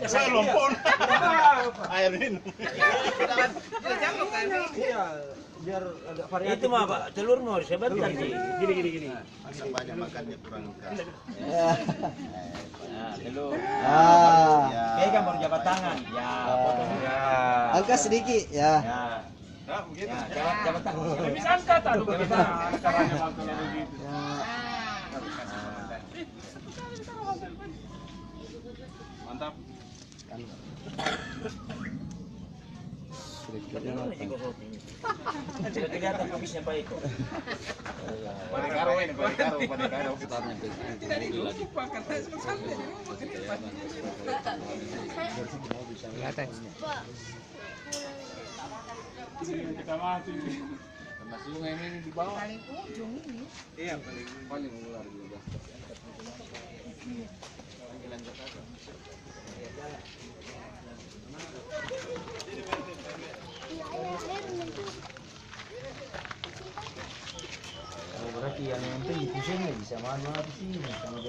Saya lompon. Air minum. Iya, biar agak variatif. Itu mah Pak, telur mau sebentar sih. Gini. Masa banyak makannya kurang ikan. Nah, telur. Ya. Pegang baru jabat tangan. Ya, potong. Ya. Angkat sedikit ya. Ya. Nah, begitu. Ya, jabat tangan. Bisa angkat aduh gimana caranya Bang kalau begitu. Mantap. Sudah kelihatan kumisnya Pak Eko. Padekaro ini, padekaro. Kita mati. Karena sungai ini di bawah. Paling ujung ini. Iya, paling ular juga. Berarti yang penting pusingnya bisa mana di sini sama